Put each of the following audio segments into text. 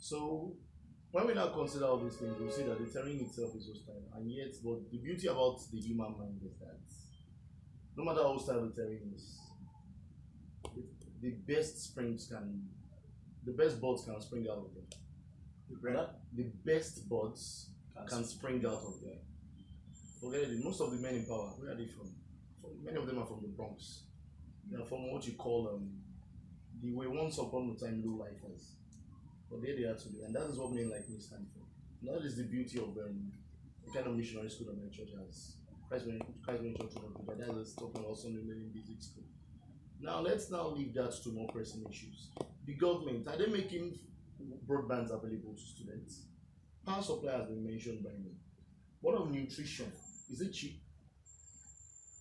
So when we now consider all these things, we see that the terrain itself is hostile, and yet, but the beauty about the human mind is that no matter how hostile the terrain is, the best springs can, the best buds can spring out of there. The best buds can spring out of there. Forget it. Most of the men in power, where are they from? Many of them are from the Bronx. They are from what you call the way once upon a time low lifers. But there they are today, and that is what men like me stand for. And that is the beauty of the kind of missionary school that my church has. Christ Church of Africa. That is talking about Sunday in basic school. Now let's now leave that to more pressing issues. The government, are they making broadbands available to students? Power supply has been mentioned by me. What of nutrition? Is it cheap?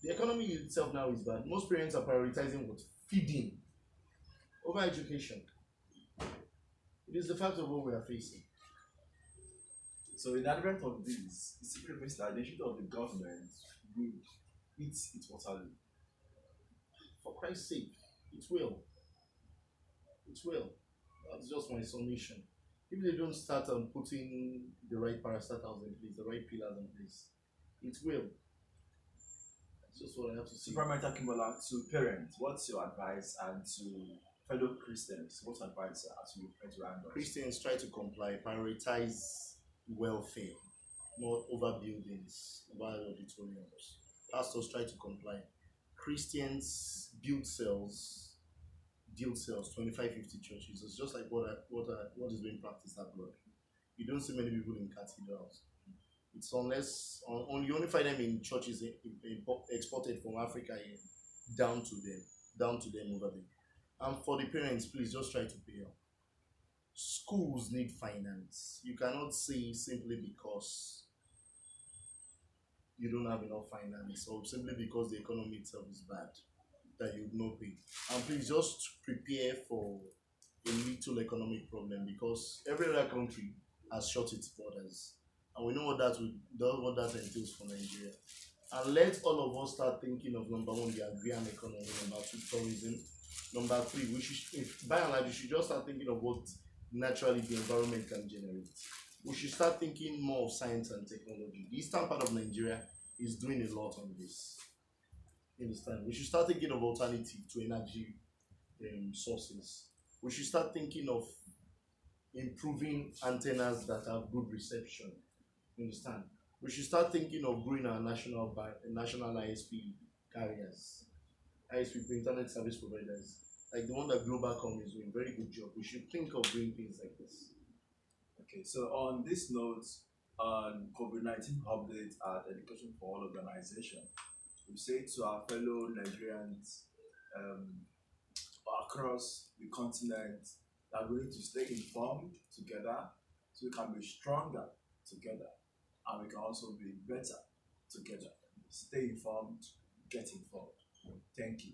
The economy itself now is bad. Most parents are prioritizing what? Feeding over education. It is the fact of what we are facing. So in advent of this, it simply means that the issue of the government will eat its Waterloo. For Christ's sake, it will. It will. That's just my summation. If they don't start putting the right parastatals in place, the right pillars in place, it will. That's just what I have to say. So, Primate Akinbola, to parents, what's your advice, and to fellow Christians, what's advice as we try to handle? Christians try to comply, prioritize welfare, not over buildings, over auditoriums. Pastors try to comply. Christians build cells, 25, 50 churches. It's just like what is being practiced abroad. You don't see many people in cathedrals. It's unless you only find them in churches exported from Africa here, down to them over there. And for the parents, please just try to pay up. Schools need finance. You cannot say simply because you don't have enough finance or simply because the economy itself is bad that you would not pay. And please just prepare for a little economic problem, because every other country has shut its borders. And we know what that entails for Nigeria. And let all of us start thinking of number one, the agrarian economy, number two, tourism, number three, by and large, we should just start thinking of what naturally the environment can generate. We should start thinking more of science and technology. The eastern part of Nigeria is doing a lot on this. You understand? We should start thinking of alternative to energy sources. We should start thinking of improving antennas that have good reception. You understand? We should start thinking of growing our national ISP carriers, ISP internet service providers, like the one that Globacom is doing. Very good job. We should think of doing things like this. Okay, so on this note, on COVID-19 update at Education for All organization, we say to our fellow Nigerians across the continent that we need to stay informed together so we can be stronger together, and we can also be better together. Stay informed, get informed. Thank you.